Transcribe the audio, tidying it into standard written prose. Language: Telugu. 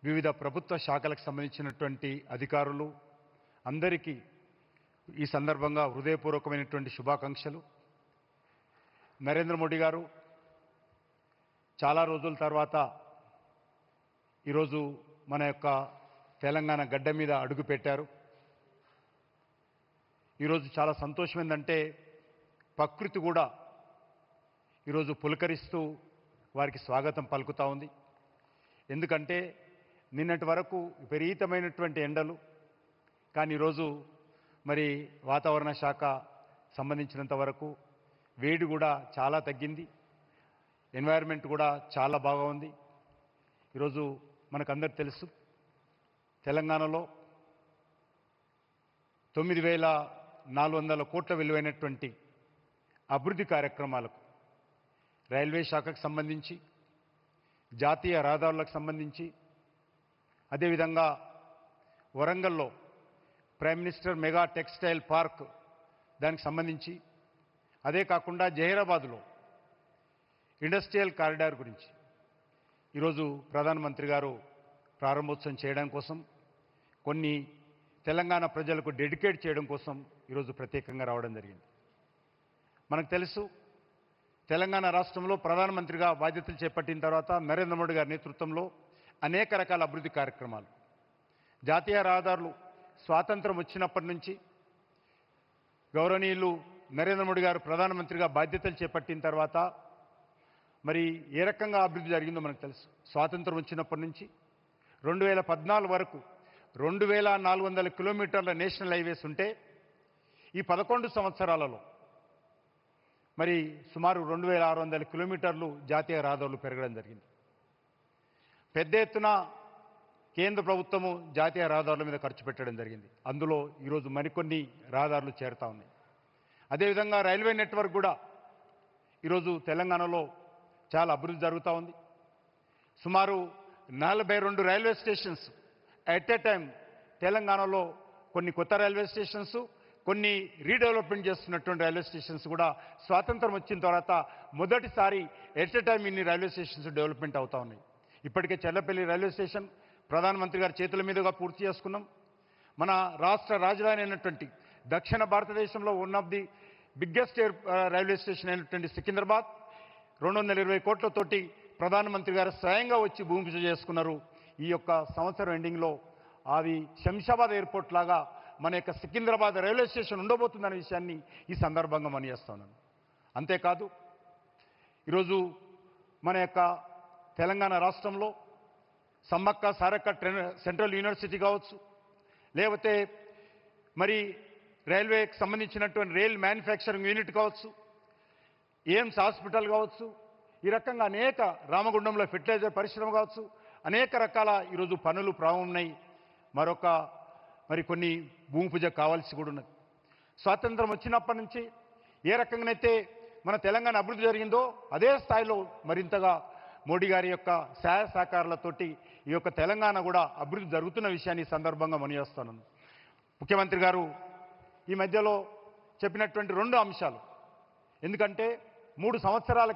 వివిధ ప్రభుత్వ శాఖలకు సంబంధించినటువంటి అధికారులు అందరికీ ఈ సందర్భంగా హృదయపూర్వకమైనటువంటి శుభాకాంక్షలు. నరేంద్ర మోడీ గారు చాలా రోజుల తర్వాత ఈరోజు మన యొక్క తెలంగాణ గడ్డ మీద అడుగు పెట్టారు. ఈరోజు చాలా సంతోషం ఏంటంటే ప్రకృతి కూడా ఈరోజు పులకరిస్తూ వారికి స్వాగతం పలుకుతూ ఉంది. ఎందుకంటే నిన్నటి వరకు విపరీతమైనటువంటి ఎండలు, కానీ ఈరోజు మరి వాతావరణ శాఖ సంబంధించినంత వరకు వేడి కూడా చాలా తగ్గింది, ఎన్వైరన్మెంట్ కూడా చాలా బాగా ఉంది. ఈరోజు మనకందరికి తెలుసు తెలంగాణలో 9,400 కోట్ల విలువైనటువంటి అభివృద్ధి కార్యక్రమాలకు రైల్వే శాఖకు సంబంధించి, జాతీయ రహదారులకు సంబంధించి, అదేవిధంగా వరంగల్లో prime minister mega textile park దానికి సంబంధించి, అదే కాకుండా జహీరాబాద్లో ఇండస్ట్రియల్ కారిడార్ గురించి ఈరోజు ప్రధానమంత్రి గారు ప్రారంభోత్సవం చేయడం కోసం, కొన్ని తెలంగాణ ప్రజలకు డెడికేట్ చేయడం కోసం ఈరోజు ప్రత్యేకంగా రావడం జరిగింది. మనకు తెలుసు తెలంగాణ రాష్ట్రంలో ప్రధానమంత్రిగా బాధ్యతలు చేపట్టిన తర్వాత నరేంద్ర మోడీ గారి నేతృత్వంలో అనేక రకాల అభివృద్ధి కార్యక్రమాలు, జాతీయ రహదారులు స్వాతంత్రం వచ్చినప్పటి నుంచి గౌరవనీయులు నరేంద్ర మోడీ గారు ప్రధానమంత్రిగా బాధ్యతలు చేపట్టిన తర్వాత మరి ఏ రకంగా అభివృద్ధి జరిగిందో మనకు తెలుసు. స్వాతంత్రం వచ్చినప్పటి నుంచి 2014 వరకు 2,400 కిలోమీటర్ల నేషనల్ హైవేస్ ఉంటే ఈ 11 సంవత్సరాలలో మరి సుమారు 2,600 కిలోమీటర్లు జాతీయ రహదారులు పెరగడం జరిగింది. పెద్ద ఎత్తున కేంద్ర ప్రభుత్వము జాతీయ రహదారుల మీద ఖర్చు పెట్టడం జరిగింది. అందులో ఈరోజు మరికొన్ని రహదారులు చేరుతా ఉన్నాయి. అదేవిధంగా రైల్వే నెట్వర్క్ కూడా ఈరోజు తెలంగాణలో చాలా అభివృద్ధి జరుగుతూ ఉంది. సుమారు 42 railway stations at a time తెలంగాణలో, కొన్ని కొత్త రైల్వే స్టేషన్స్, కొన్ని రీడెవలప్మెంట్ చేస్తున్నటువంటి రైల్వే స్టేషన్స్ కూడా స్వాతంత్రం వచ్చిన తర్వాత మొదటిసారి ఎట్ ఏ టైం ఇన్ని రైల్వే స్టేషన్స్ డెవలప్మెంట్ అవుతూ ఉన్నాయి. ఇప్పటికే చెల్లపల్లి రైల్వే స్టేషన్ ప్రధానమంత్రి గారి చేతుల మీదుగా పూర్తి చేసుకున్నాం. మన రాష్ట్ర రాజధాని అయినటువంటి దక్షిణ భారతదేశంలో one of the biggest railway station అయినటువంటి సికింద్రాబాద్ 220 కోట్లతోటి ప్రధానమంత్రి గారు స్వయంగా వచ్చి భూమి పూజ చేసుకున్నారు. ఈ యొక్క సంవత్సరం ఎండింగ్లో అది శంషాబాద్ ఎయిర్పోర్ట్ లాగా మన యొక్క సికింద్రాబాద్ రైల్వే స్టేషన్ ఉండబోతుందనే విషయాన్ని ఈ సందర్భంగా మనం చేస్తున్నాను. అంతేకాదు ఈరోజు మన యొక్క తెలంగాణ రాష్ట్రంలో సమ్మక్క సారక్క సెంట్రల్ యూనివర్సిటీ కావచ్చు, లేకపోతే మరి రైల్వేకి సంబంధించినటువంటి రైల్ మ్యానుఫ్యాక్చరింగ్ యూనిట్ కావచ్చు, ఎయిమ్స్ హాస్పిటల్ కావచ్చు, ఈ రకంగా అనేక రామగుండంలో ఫెర్టిలైజర్ పరిశ్రమ కావచ్చు, అనేక రకాల ఈరోజు పనులు ప్రారంభమై మరి కొన్ని భూమి పూజ కావాల్సి కూడా ఉన్నది. స్వాతంత్రం వచ్చినప్పటి నుంచి ఏ రకంగానైతే మన తెలంగాణ అభివృద్ధి జరిగిందో అదే స్థాయిలో మరింతగా మోడీ గారి యొక్క సహాయ సహకారాలతోటి ఈ యొక్క తెలంగాణ కూడా అభివృద్ధి జరుగుతున్న విషయాన్ని ఈ సందర్భంగా మనయేస్తున్నాను. ముఖ్యమంత్రి గారు ఈ మధ్యలో చెప్పినటువంటి 2 అంశాలు, ఎందుకంటే 3 సంవత్సరాల